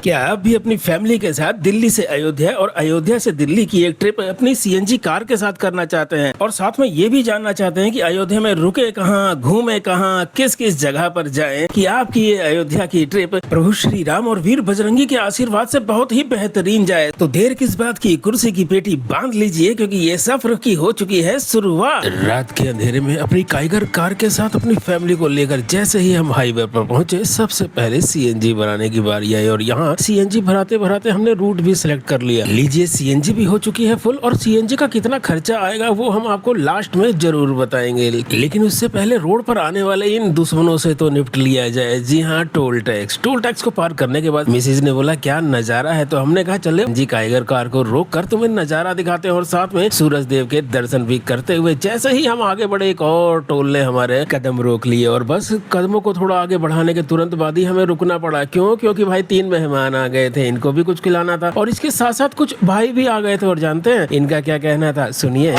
क्या आप भी अपनी फैमिली के साथ दिल्ली से अयोध्या और अयोध्या से दिल्ली की एक ट्रिप अपनी सीएनजी कार के साथ करना चाहते हैं और साथ में ये भी जानना चाहते हैं कि अयोध्या में रुके कहाँ, घूमे कहाँ, किस किस जगह पर जाएं कि आपकी ये अयोध्या की ट्रिप प्रभु श्री राम और वीर बजरंगी के आशीर्वाद से बहुत ही बेहतरीन जाए? तो देर किस बात की, कुर्सी की पेटी बांध लीजिए क्योंकि ये सफर की हो चुकी है शुरुआत। रात के अंधेरे में अपनी काइगर कार के साथ अपनी फैमिली को लेकर जैसे ही हम हाईवे पर पहुंचे, सबसे पहले सीएनजी बनाने की बारी आई और यहाँ सीएनजी भराते भराते हमने रूट भी सिलेक्ट कर लिया। लीजिए, सीएनजी भी हो चुकी है फुल और सीएनजी का कितना खर्चा आएगा वो हम आपको लास्ट में जरूर बताएंगे, लेकिन उससे पहले रोड पर आने वाले इन दुश्मनों से तो निपट लिया जाए। जी हाँ, टोल टैक्स को पार करने के बाद मिसेज ने बोला क्या नजारा है, तो हमने कहा चले जी काइगर कार को रोक कर तुम्हें नजारा दिखाते हैं और साथ में सूरज देव के दर्शन भी करते हुए। जैसे ही हम आगे बढ़े, एक और टोल ने हमारे कदम रोक लिए और बस कदमों को थोड़ा आगे बढ़ाने के तुरंत बाद ही हमें रुकना पड़ा। क्यों? क्योंकि भाई 3 मेहमान आ गए थे, इनको भी कुछ खिलाना था और इसके साथ साथ कुछ भाई भी आ गए थे और जानते हैं इनका क्या कहना था, सुनिए।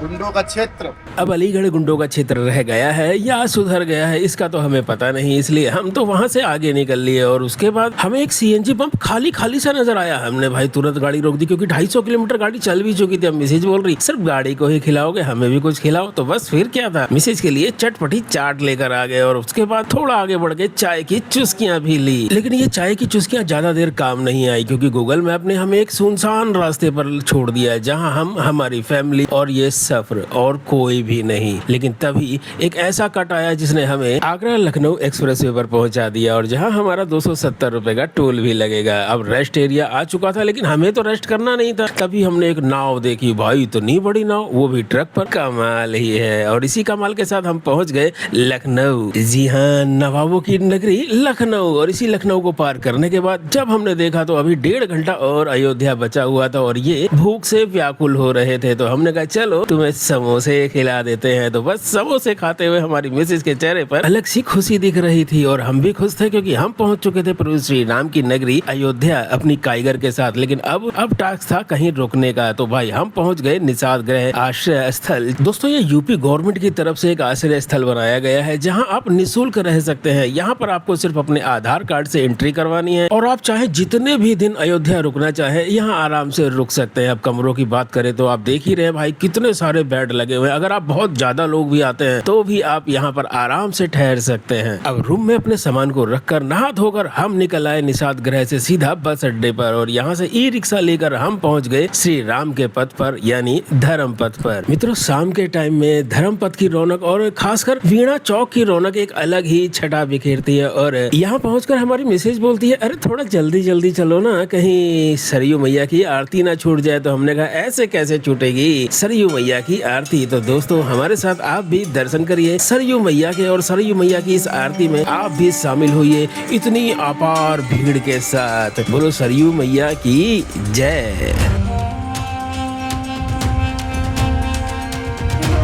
गुंडों का क्षेत्र अब अलीगढ़ गुंडों का क्षेत्र रह गया है या सुधर गया है इसका तो हमें पता नहीं, इसलिए हम तो वहाँ से आगे निकल लिए और उसके बाद हमें एक सीएनजी पंप खाली खाली सा नजर आया। हमने भाई तुरंत गाड़ी रोक दी क्योंकि 250 किलोमीटर गाड़ी चल भी चुकी थी। अब मिसेज बोल रही सिर्फ गाड़ी को ही खिलाओगे, हमें भी कुछ खिलाओ। तो बस फिर क्या था, मिसेज के लिए चटपटी चाट लेकर आ गए और उसके बाद थोड़ा आगे बढ़ के चाय की चुस्कियां भी ली। लेकिन ये चाय की चुस्कियां ज्यादा देर काम नहीं आई क्योंकि गूगल मैप ने हमें एक सुनसान रास्ते पर छोड़ दिया जहाँ हम, हमारी फैमिली और ये सफर और कोई भी नहीं। लेकिन तभी एक ऐसा कट आया जिसने हमें आगरा लखनऊ एक्सप्रेसवे पर पहुंचा दिया और जहां हमारा 270 रुपए का टोल भी लगेगा। अब रेस्ट एरिया आ चुका था लेकिन हमें तो रेस्ट करना नहीं था। तभी हमने एक नाव देखी, भाई इतनी बड़ी नाव, वो भी ट्रक पर, कमाल ही है। और इसी कमाल के साथ हम पहुंच गए लखनऊ। जी हाँ, नवाबों की नगरी लखनऊ। और इसी लखनऊ को पार करने के बाद जब हमने देखा तो अभी 1.5 घंटा और अयोध्या बचा हुआ था और ये भूख से व्याकुल हो रहे थे। तो हमने कहा चलो तुम्हें समोसे खिला देते हैं। तो बस समोसे खाते हुए हमारी मिसेज के चेहरे पर अलग सी खुशी दिख रही थी और हम भी खुश थे क्योंकि हम पहुंच चुके थे प्रभु श्री राम की नगरी अयोध्या अपनी काइगर के साथ। लेकिन अब टास्क था कहीं रुकने का। तो भाई हम पहुंच गए निषाद गृह आश्रय स्थल। दोस्तों, ये यूपी गवर्नमेंट की तरफ से एक आश्रय स्थल बनाया गया है जहाँ आप निःशुल्क रह सकते हैं। यहाँ पर आपको सिर्फ अपने आधार कार्ड से एंट्री करवानी है और आप चाहे जितने भी दिन अयोध्या रुकना चाहे यहाँ आराम से रुक सकते हैं। अब कमरों की बात करें तो आप देख ही रहे हैं भाई कितने सारे बेड लगे हुए हैं। अगर आप बहुत ज्यादा लोग भी आते हैं तो भी आप यहाँ पर आराम से ठहर सकते हैं। अब रूम में अपने सामान को रखकर नहा धोकर हम निकल आए निषाद गृह से सीधा बस अड्डे पर और यहाँ से ई रिक्शा लेकर हम पहुँच गए श्री राम के पथ पर यानी धर्म पथ पर। मित्रों, शाम के टाइम में धर्म पथ की रौनक और खासकर वीणा चौक की रौनक एक अलग ही छटा बिखेरती है। और यहाँ पहुँचकर हमारी मिसेज बोलती है अरे थोड़ा जल्दी जल्दी चलो ना, कहीं सरयू मैया की आरती ना छूट जाए। तो हमने कहा ऐसे कैसे छूटेगी सरयू मैया की आरती। तो दोस्तों हमारे साथ आप भी दर्शन करिए सरयू मैया के और सरयू मैया की इस आरती में आप भी शामिल होइए इतनी अपार भीड़ के साथ। बोलो सरयू मैया की जय।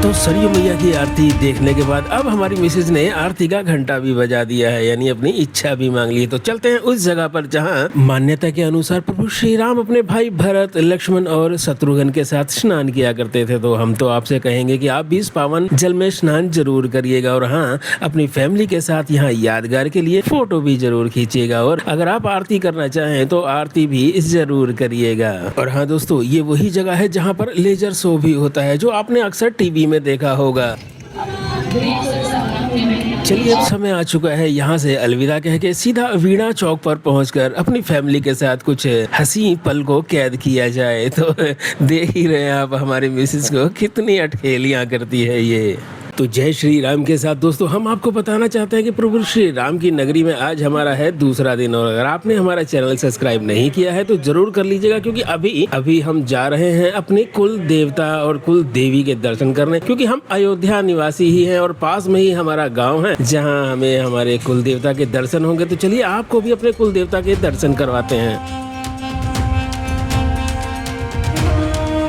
तो सरयू मैया की आरती देखने के बाद अब हमारी मिसेज ने आरती का घंटा भी बजा दिया है यानी अपनी इच्छा भी मांग ली है। तो चलते हैं उस जगह पर जहां मान्यता के अनुसार प्रभु श्री राम अपने भाई भरत, लक्ष्मण और शत्रुघ्न के साथ स्नान किया करते थे। तो हम तो आपसे कहेंगे कि आप भी इस पावन जल में स्नान जरूर करिएगा और हाँ, अपनी फैमिली के साथ यहाँ यादगार के लिए फोटो भी जरूर खींचिएगा और अगर आप आरती करना चाहें तो आरती भी जरूर करिएगा। और हाँ दोस्तों, ये वही जगह है जहाँ पर लेजर शो भी होता है जो आपने अक्सर टीवी में देखा होगा। चलिए, अब समय आ चुका है यहाँ से अलविदा कह के सीधा वीणा चौक पर पहुंचकर अपनी फैमिली के साथ कुछ हंसी पल को कैद किया जाए। तो देख ही रहे हैं आप हमारी मिसेस को कितनी अठखेलियां करती है ये। तो जय श्री राम के साथ दोस्तों हम आपको बताना चाहते हैं कि प्रभु श्री राम की नगरी में आज हमारा है दूसरा दिन और अगर आपने हमारा चैनल सब्सक्राइब नहीं किया है तो जरूर कर लीजिएगा क्योंकि अभी हम जा रहे हैं अपने कुल देवता और कुल देवी के दर्शन करने, क्योंकि हम अयोध्या निवासी ही हैं और पास में ही हमारा गाँव है जहाँ हमें हमारे कुल देवता के दर्शन होंगे। तो चलिए आपको भी अपने कुल देवता के दर्शन करवाते हैं।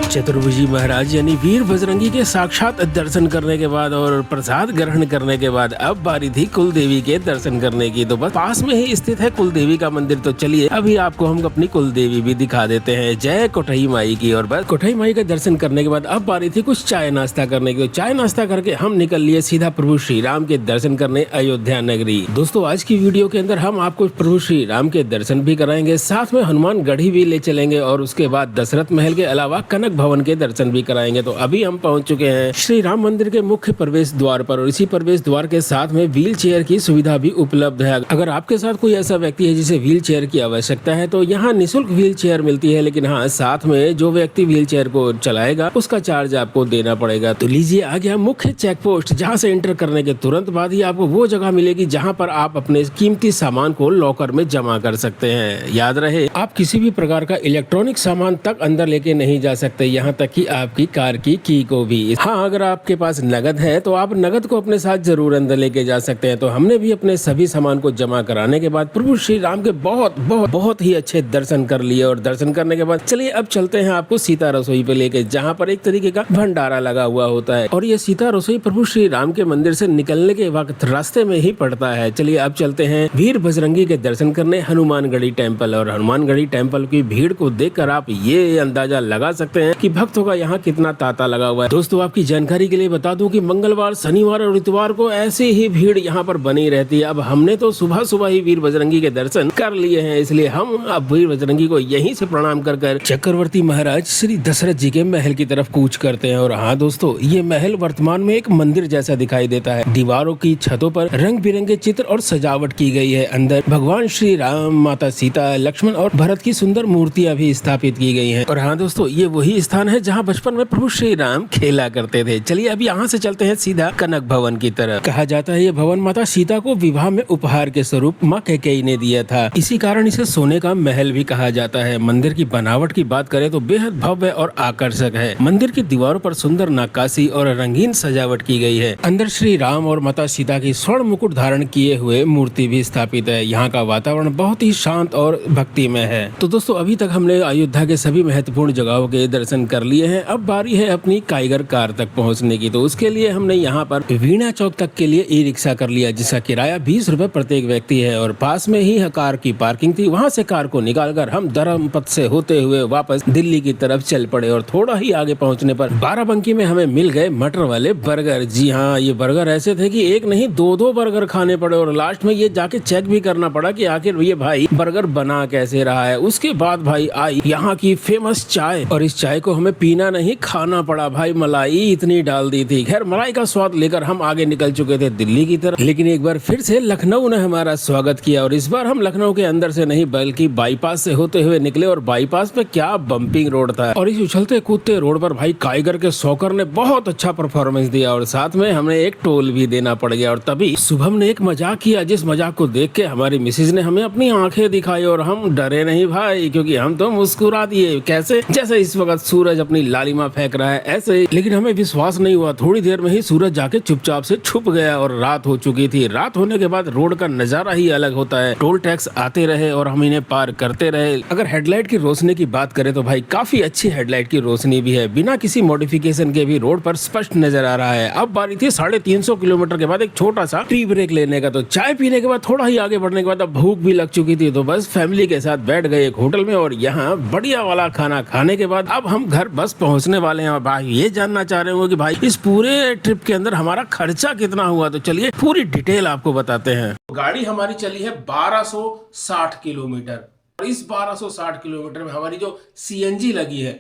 चतुर्भुजी महाराज यानी वीर बजरंगी के साक्षात दर्शन करने के बाद और प्रसाद ग्रहण करने के बाद अब बारी थी कुल देवी के दर्शन करने की। तो बस पास में ही स्थित है कुल देवी का मंदिर। तो चलिए अभी आपको हम अपनी कुल देवी भी दिखा देते हैं। जय कोठई माई की। और बस कोठई माई का दर्शन करने के बाद अब बारी थी कुछ चाय नाश्ता करने की। तो चाय नाश्ता करके हम निकल लिए सीधा प्रभु श्री राम के दर्शन करने अयोध्या नगरी। दोस्तों आज की वीडियो के अंदर हम आपको प्रभु श्री राम के दर्शन भी कराएंगे, साथ में हनुमान गढ़ी भी ले चलेंगे और उसके बाद दशरथ महल के अलावा कनक भवन के दर्शन भी कराएंगे। तो अभी हम पहुंच चुके हैं श्री राम मंदिर के मुख्य प्रवेश द्वार पर और इसी प्रवेश द्वार के साथ में व्हील चेयर की सुविधा भी उपलब्ध है। अगर आपके साथ कोई ऐसा व्यक्ति है जिसे व्हील चेयर की आवश्यकता है तो यहाँ निःशुल्क व्हील चेयर मिलती है, लेकिन हाँ साथ में जो व्यक्ति व्हील चेयर को चलाएगा उसका चार्ज आपको देना पड़ेगा। तो लीजिए आ गया मुख्य चेक पोस्ट, जहाँ से एंटर करने के तुरंत बाद ही आपको वो जगह मिलेगी जहाँ पर आप अपने कीमती सामान को लॉकर में जमा कर सकते हैं। याद रहे आप किसी भी प्रकार का इलेक्ट्रॉनिक सामान तक अंदर लेके नहीं जा सकते, यहाँ तक कि आपकी कार की को भी। हाँ अगर आपके पास नगद है तो आप नगद को अपने साथ जरूर अंदर लेके जा सकते हैं। तो हमने भी अपने सभी सामान को जमा कराने के बाद प्रभु श्री राम के बहुत ही अच्छे दर्शन कर लिए। और दर्शन करने के बाद चलिए अब चलते हैं आपको सीता रसोई पे लेके, जहाँ पर एक तरीके का भंडारा लगा हुआ होता है और ये सीता रसोई प्रभु श्री राम के मंदिर से निकलने के वक्त रास्ते में ही पड़ता है। चलिए अब चलते हैं वीर बजरंगी के दर्शन करने हनुमानगढ़ी टेम्पल। और हनुमानगढ़ी टेम्पल की भीड़ को देखकर आप ये अंदाजा लगा सकते हैं कि भक्तों का यहाँ कितना तांता लगा हुआ है। दोस्तों आपकी जानकारी के लिए बता दूं कि मंगलवार, शनिवार और इतवार को ऐसे ही भीड़ यहाँ पर बनी रहती है। अब हमने तो सुबह सुबह ही वीर बजरंगी के दर्शन कर लिए हैं, इसलिए हम अब वीर बजरंगी को यहीं से प्रणाम कर चक्रवर्ती महाराज श्री दशरथ जी के महल की तरफ कूच करते हैं। और हाँ दोस्तों ये महल वर्तमान में एक मंदिर जैसा दिखाई देता है। दीवारों की छतों पर रंग बिरंगे चित्र और सजावट की गई है। अंदर भगवान श्री राम, माता सीता, लक्ष्मण और भरत की सुंदर मूर्तियां भी स्थापित की गई हैं। और हाँ दोस्तों ये वही स्थान है जहाँ बचपन में प्रभु श्री राम खेला करते थे। चलिए अब यहाँ से चलते हैं सीधा कनक भवन की तरफ। कहा जाता है ये भवन माता सीता को विवाह में उपहार के स्वरूप माँ कैकेयी ने दिया था, इसी कारण इसे सोने का महल भी कहा जाता है। मंदिर की बनावट की बात करें तो बेहद भव्य और आकर्षक है। मंदिर की दीवारों पर सुंदर नक्काशी और रंगीन सजावट की गई है। अंदर श्री राम और माता सीता की स्वर्ण मुकुट धारण किए हुए मूर्ति भी स्थापित है। यहाँ का वातावरण बहुत ही शांत और भक्तिमय है। तो दोस्तों अभी तक हमने अयोध्या के सभी महत्वपूर्ण जगहों के दर्शन कर लिए हैं। अब बारी है अपनी काइगर कार तक पहुंचने की। तो उसके लिए हमने यहाँ पर वीणा चौक तक के लिए ई रिक्शा कर लिया, जिसका किराया 20 रुपए प्रत्येक व्यक्ति है। और पास में ही कार की पार्किंग थी, वहाँ से कार को निकालकर हम धर्मपथ से होते हुए वापस दिल्ली की तरफ चल पड़े। और थोड़ा ही आगे पहुँचने पर बाराबंकी में हमें मिल गए मटर वाले बर्गर। जी हाँ ये बर्गर ऐसे थे कि एक नहीं दो बर्गर खाने पड़े और लास्ट में ये जाके चेक भी करना पड़ा कि आखिर ये भाई बर्गर बना कैसे रहा है। उसके बाद भाई आई यहाँ की फेमस चाय और इस चाय को हमें पीना नहीं खाना पड़ा भाई, मलाई इतनी डाल दी थी। खैर मलाई का स्वाद लेकर हम आगे निकल चुके थे दिल्ली की तरफ, लेकिन एक बार फिर से लखनऊ ने हमारा स्वागत किया और इस बार हम लखनऊ के अंदर से नहीं बल्कि बाईपास से होते हुए निकले। और बाईपास पे क्या बम्पिंग रोड था और इस उछलते कूदते रोड पर भाई काइगर के सॉकर ने बहुत अच्छा परफॉर्मेंस दिया और साथ में हमें एक टोल भी देना पड़ गया। और तभी शुभम ने एक मजाक किया, जिस मजाक को देख के हमारी मिसेज ने हमें अपनी आंखें दिखाई और हम डरे नहीं भाई, क्योंकि हम तो मुस्कुरा दिए कैसे जैसे इस वक्त सूरज अपनी लालिमा फेंक रहा है ऐसे। लेकिन हमें विश्वास नहीं हुआ, थोड़ी देर में ही सूरज जाके चुपचाप से छुप गया और रात हो चुकी थी। रात होने के बाद रोड का नजारा ही अलग होता है। टोल टैक्स आते रहे और हम इन्हें पार करते रहे। अगर हेडलाइट की रोशनी की बात करें तो भाई काफी अच्छी हेडलाइट की रोशनी भी है, बिना किसी मॉडिफिकेशन के भी रोड पर स्पष्ट नजर आ रहा है। अब बारी थी 350 किलोमीटर के बाद एक छोटा सा टी ब्रेक लेने का। तो चाय पीने के बाद थोड़ा ही आगे बढ़ने के बाद अब भूख भी लग चुकी थी, तो बस फैमिली के साथ बैठ गए एक होटल में और यहाँ बढ़िया वाला खाना खाने के बाद अब हम घर बस पहुँचने वाले हैं। और भाई ये जानना चाह रहे हो कि भाई इस पूरे ट्रिप के अंदर हमारा खर्चा कितना हुआ, तो चलिए पूरी डिटेल आपको बताते हैं। गाड़ी हमारी चली है 1260 किलोमीटर और इस 1260 किलोमीटर में हमारी जो सीएनजी लगी है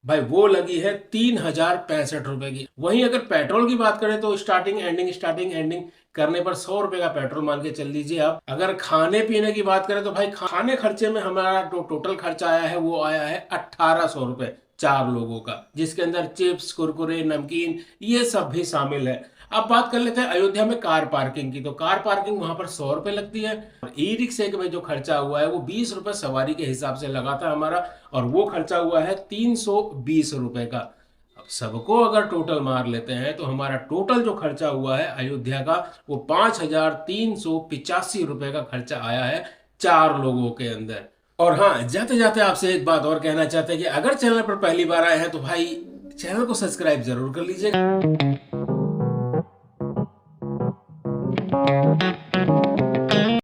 भाई वो लगी है 3065 रुपए की। वहीं अगर पेट्रोल की बात करें तो स्टार्टिंग एंडिंग करने पर 100 रुपए का पेट्रोल मान के चल लीजिए आप। अगर खाने पीने की बात करें तो भाई खाने खर्चे में हमारा जो टोटल खर्चा आया है वो आया है 1800 रुपए 4 लोगों का, जिसके अंदर चिप्स, कुरकुरे, नमकीन ये सब भी शामिल है। अब बात कर लेते हैं अयोध्या में कार पार्किंग की। तो कार पार्किंग वहां पर 100 रुपए लगती है और ई रिक्शे के में जो खर्चा हुआ है वो 20 रुपए सवारी के हिसाब से लगा था हमारा, और वो खर्चा हुआ है 320 रुपए का। अब सबको अगर टोटल मार लेते हैं तो हमारा टोटल जो खर्चा हुआ है अयोध्या का वो 5385 रुपए का खर्चा आया है 4 लोगों के अंदर। और हाँ, जाते जाते आपसे एक बात और कहना चाहते हैं कि अगर चैनल पर पहली बार आए हैं तो भाई चैनल को सब्सक्राइब जरूर कर लीजिएगा।